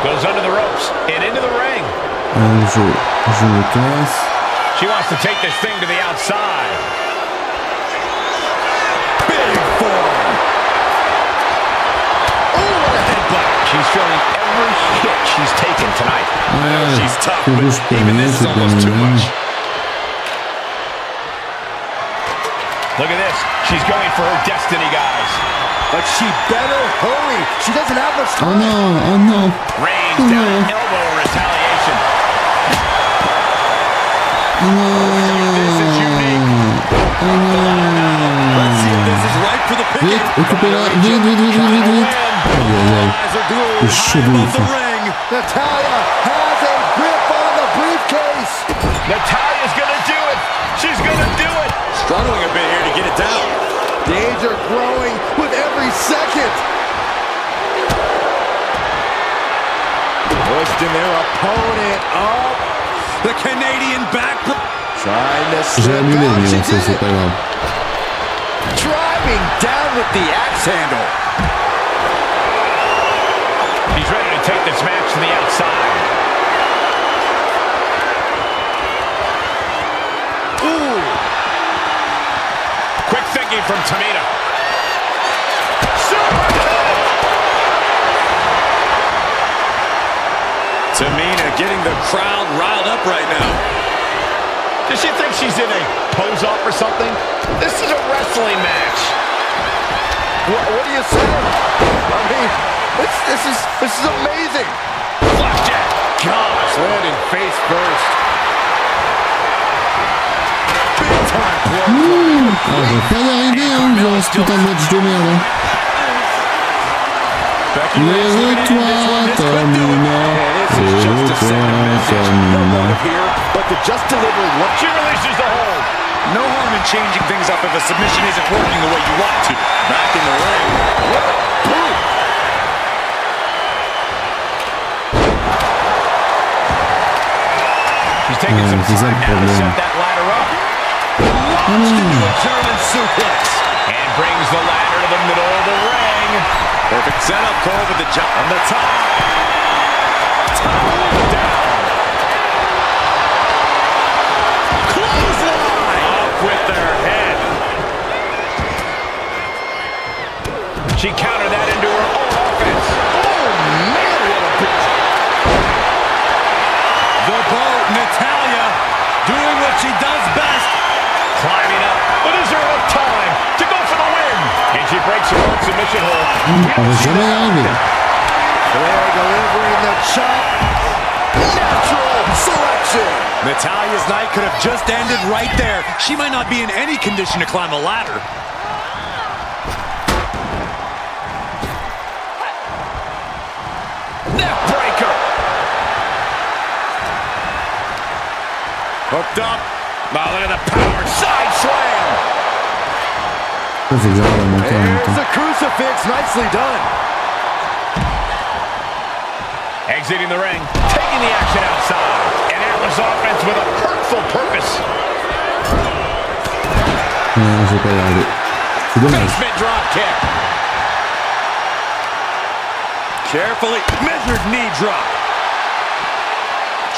[SPEAKER 4] Goes under the ropes and into the ring.
[SPEAKER 1] Je me casse.
[SPEAKER 4] She wants to take this thing to the outside.
[SPEAKER 5] Big form. Oh, what a headbutt.
[SPEAKER 4] She's feeling every hit she's taken tonight.
[SPEAKER 6] She's tough, but even this is almost too much.
[SPEAKER 4] Look at this. She's going for her destiny, guys.
[SPEAKER 5] But she better hurry. She doesn't have much time.
[SPEAKER 1] Oh no.
[SPEAKER 4] Reigns down elbow retaliation. This is unique.
[SPEAKER 6] Let's see if this is right for the picking.
[SPEAKER 1] Vite, occupez-la, vite.
[SPEAKER 5] Aïe.
[SPEAKER 1] C'est chaud de ouf.
[SPEAKER 5] Natalya has a grip on the briefcase.
[SPEAKER 4] Natalya's gonna do it. She's gonna do it.
[SPEAKER 6] Struggling a bit here to get it down.
[SPEAKER 5] Danger growing with every second. Pushing their opponent up.
[SPEAKER 6] The Canadian back.
[SPEAKER 5] Trying to
[SPEAKER 1] J'ai
[SPEAKER 5] slip
[SPEAKER 1] annulé,
[SPEAKER 5] out.
[SPEAKER 1] mais bon, c'est pas grave.
[SPEAKER 5] Driving down with the axe handle.
[SPEAKER 4] take this match to the outside.
[SPEAKER 5] Ooh.
[SPEAKER 4] Quick thinking from Tamina.
[SPEAKER 6] Tamina getting the crowd riled up right now.
[SPEAKER 4] Does she think she's in a pose-off or something? This is a wrestling match.
[SPEAKER 5] What do you say? I mean, this is amazing.
[SPEAKER 4] Flapjack.
[SPEAKER 5] Gosh, landing face first. Big time blow.
[SPEAKER 1] On va pas y arriver, hein, durant ce putain de match de merde. Lève-toi, Tamina.
[SPEAKER 5] But to just deliver what
[SPEAKER 4] She releases the hold.
[SPEAKER 6] No harm in changing things up if a submission isn't working the way you want to. Back in the ring.
[SPEAKER 5] boom.
[SPEAKER 4] She's taking some time now to set that ladder up.
[SPEAKER 5] German suplex.
[SPEAKER 4] And brings the ladder to the middle of the ring.
[SPEAKER 6] Perfect setup, Cole, with the jump on the top.
[SPEAKER 4] Down.
[SPEAKER 5] Clothesline.
[SPEAKER 4] Off with their head. She countered that into her own offense.
[SPEAKER 5] Oh, man, what a big...
[SPEAKER 6] The boat, Natalya, doing what she does best.
[SPEAKER 4] Climbing up, but is there enough time to go for the win? And she breaks her own submission hold.
[SPEAKER 1] On va jamais y arriver.
[SPEAKER 5] Flair delivering the chop. Natural selection.
[SPEAKER 6] Natalya's night could have just ended right there. She might not be in any condition to climb a ladder.
[SPEAKER 4] Neck breaker.
[SPEAKER 6] Hooked up.
[SPEAKER 4] Oh, look at the power. Side slam.
[SPEAKER 1] Ça, c'est que j'arrive à monter en même
[SPEAKER 5] There's
[SPEAKER 1] temps.
[SPEAKER 5] a crucifix. Nicely done.
[SPEAKER 4] Exiting the ring, taking the action outside. And Atlas offense with a hurtful purpose.
[SPEAKER 1] Non, je vais pas y arriver. C'est dommage.
[SPEAKER 4] Basement drop kick.
[SPEAKER 6] Carefully measured knee drop.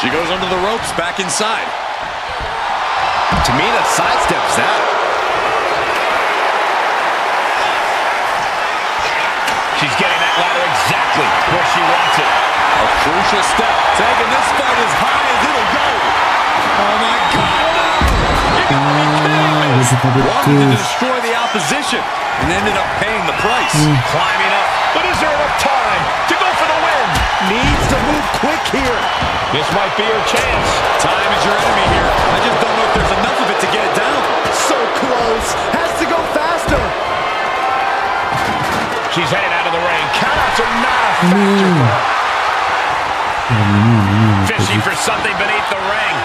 [SPEAKER 6] She goes under the ropes, back inside.
[SPEAKER 5] Tamina sidesteps that.
[SPEAKER 4] She's getting that ladder exactly where she wants it.
[SPEAKER 6] A crucial step, taking this fight as high as it'll go. Oh my God, no!
[SPEAKER 1] Je suis pas
[SPEAKER 6] Wanted to destroy the opposition and ended up paying the price.
[SPEAKER 4] Climbing up, but is there enough time to go for the win?
[SPEAKER 5] Needs to move quick here.
[SPEAKER 4] This might be her chance.
[SPEAKER 6] Time is your enemy here. I just don't know if there's enough of it to get it down.
[SPEAKER 5] So close. Has to go faster.
[SPEAKER 4] She's heading out of the ring. Countouts are not a factor for her. Fishing for something beneath the ring.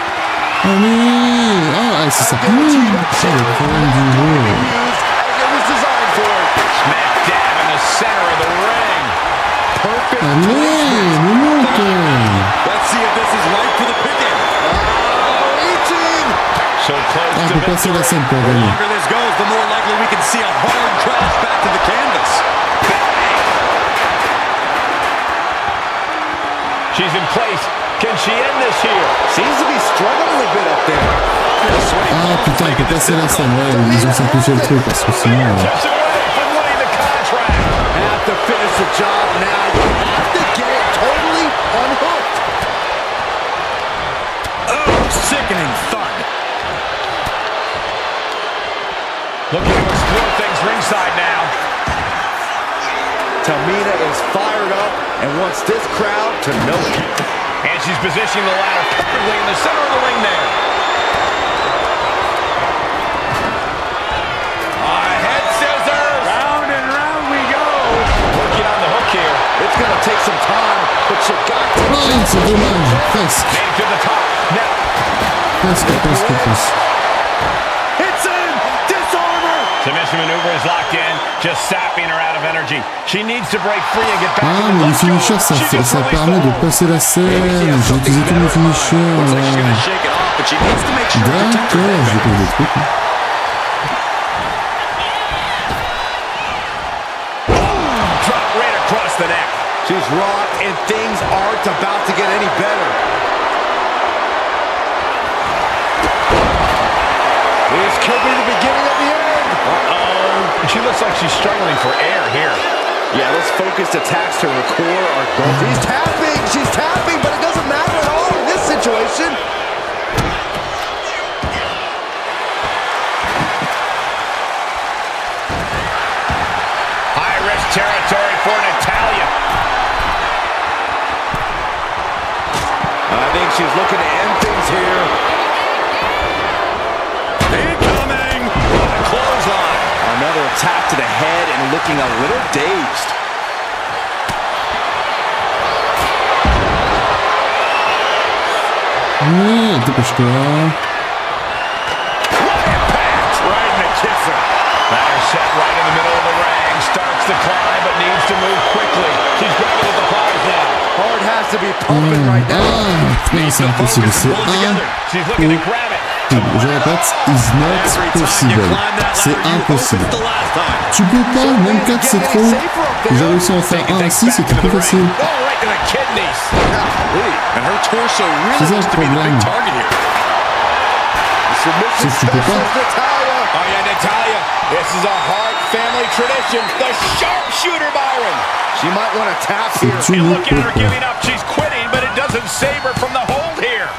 [SPEAKER 1] Ah, c'est ça. C'est le problème du jeu.
[SPEAKER 5] It was designed for.
[SPEAKER 4] Smack dab in the center of the ring.
[SPEAKER 5] Perfect.
[SPEAKER 1] Allez, me monte.
[SPEAKER 6] Let's see if this is right for the picking.
[SPEAKER 5] Reaching.
[SPEAKER 4] So close
[SPEAKER 1] Ah,
[SPEAKER 4] to
[SPEAKER 1] faut passer la
[SPEAKER 4] victory.
[SPEAKER 1] scène pour
[SPEAKER 6] The
[SPEAKER 1] gagner.
[SPEAKER 6] longer this goes, the more likely we can see a hard crash back to the canvas.
[SPEAKER 4] She's in place. Can she end this here?
[SPEAKER 5] Seems to be struggling a bit up there.
[SPEAKER 1] Ah putain, il peut passer la scène. Ouais, ils ont simplifié le truc parce que sinon...
[SPEAKER 4] Tips it away from winning the contract.
[SPEAKER 5] Have to finish the job now. You have to get it totally unhooked.
[SPEAKER 6] Oh, sickening thud.
[SPEAKER 4] Looking to explore things ringside now.
[SPEAKER 5] Tamina is fired up and wants this crowd to know it.
[SPEAKER 4] And she's positioning the ladder perfectly in the center of the ring there. Head scissors. Round and round we go. Working on the hook here.
[SPEAKER 5] It's going to take some time, but you got to...
[SPEAKER 1] Oh, c'est dommage. Presque.
[SPEAKER 4] Made to the top. Now.
[SPEAKER 1] Presque.
[SPEAKER 5] It's in! Disarmer!
[SPEAKER 4] Submission maneuver is locked in, just sapping her out of energy. She needs to break free and get back
[SPEAKER 1] Ah,
[SPEAKER 4] to the
[SPEAKER 1] mais les
[SPEAKER 4] let's go.
[SPEAKER 1] finishers, ça,
[SPEAKER 4] She
[SPEAKER 1] fait,
[SPEAKER 4] just
[SPEAKER 1] ça
[SPEAKER 4] released
[SPEAKER 1] permet
[SPEAKER 4] the
[SPEAKER 1] de
[SPEAKER 4] hold.
[SPEAKER 1] passer la scène. J'ai utilisé tous mes
[SPEAKER 6] Looks like she's gonna
[SPEAKER 1] finishers.
[SPEAKER 6] shake it off, but she needs to make sure to protect her
[SPEAKER 1] D'accord,
[SPEAKER 6] head.
[SPEAKER 1] j'ai pas des trucs.
[SPEAKER 4] Drop right across the neck.
[SPEAKER 5] She's rocked, and things aren't about to get any better. This could be the beginning of the end.
[SPEAKER 4] Uh-oh. She looks like she's struggling for air here.
[SPEAKER 5] Yeah, those focused attacks to her core are gone. She's tapping, but it doesn't matter at all in this situation.
[SPEAKER 4] High-risk territory for Natalya.
[SPEAKER 5] I think she's looking to end things here.
[SPEAKER 6] Incoming! What a clothesline.
[SPEAKER 5] Another attack to the head and looking a little dazed.
[SPEAKER 1] Dépêche-toi.
[SPEAKER 6] Right in the kisser.
[SPEAKER 4] Ladder set right in the middle of the ring. Starts to climb, but needs to move quickly. She's grabbing at the prize now.
[SPEAKER 5] Heart has to be pumping right now.
[SPEAKER 1] Non, c'est impossible. C'est
[SPEAKER 4] She's looking to grab it.
[SPEAKER 1] je répète, is not possible. C'est impossible. Tu peux pas, même 4 c'est trop. J'ai réussi à en faire 1 à 6, c'était plus facile.
[SPEAKER 6] And her torso really
[SPEAKER 1] C'est ça le
[SPEAKER 6] looks to be the
[SPEAKER 1] problème.
[SPEAKER 6] big target here.
[SPEAKER 1] C'est que tu peux pas.
[SPEAKER 4] Oh yeah, Natalya. This is a Hart family tradition. The sharpshooter, Byron.
[SPEAKER 5] She might want to tap
[SPEAKER 1] C'est
[SPEAKER 5] here.
[SPEAKER 1] tu
[SPEAKER 4] And
[SPEAKER 1] ne
[SPEAKER 4] look at
[SPEAKER 1] peux
[SPEAKER 4] her
[SPEAKER 1] pas.
[SPEAKER 4] giving up. She's quitting, but it doesn't save her from the hold here.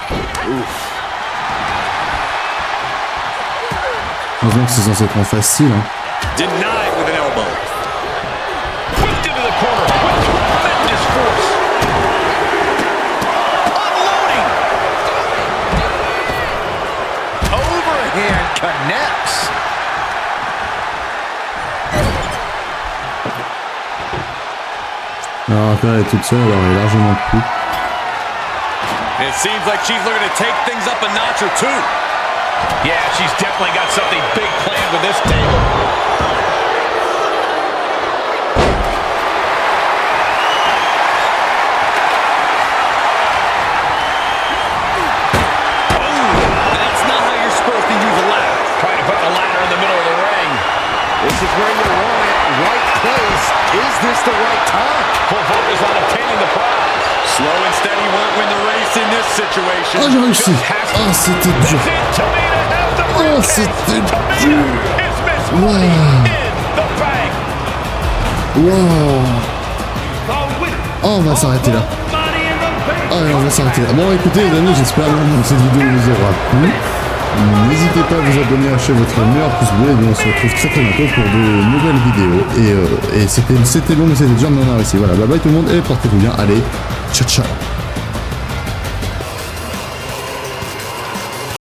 [SPEAKER 1] Heureusement que c'est censé être en facile. Hein.
[SPEAKER 6] Denied with an elbow.
[SPEAKER 4] Whipped into the corner with tremendous force. Unloading.
[SPEAKER 5] Overhand connects.
[SPEAKER 1] Alors après, elle est toute seule, alors elle est largement plus.
[SPEAKER 6] It seems like she's looking to take things up a notch or two.
[SPEAKER 4] Yeah, she's definitely got something big planned with this table.
[SPEAKER 6] That's not how you're supposed to use a ladder.
[SPEAKER 4] Trying to put the ladder in the middle of the ring.
[SPEAKER 5] This is where you want it. Right place. Is this the right time?
[SPEAKER 4] Full focus on obtaining the prize.
[SPEAKER 6] Slow and steady won't win the race in this situation.
[SPEAKER 1] Oh, j'ai réussi. Oh, c'était dur. Oh, c'était dur. Wow. Wow. Oh, on va s'arrêter là. Ah, on va s'arrêter là. Bon, écoutez, les amis, j'espère que cette vidéo vous aura plu. N'hésitez pas à vous abonner, à lâcher votre meilleur pouce bleu. Et bien, on se retrouve très très bientôt pour de nouvelles vidéos. Et c'était long, mais c'était dur, mais on a réussi. Voilà, bye bye tout le monde et portez-vous bien. Allez, ciao ciao.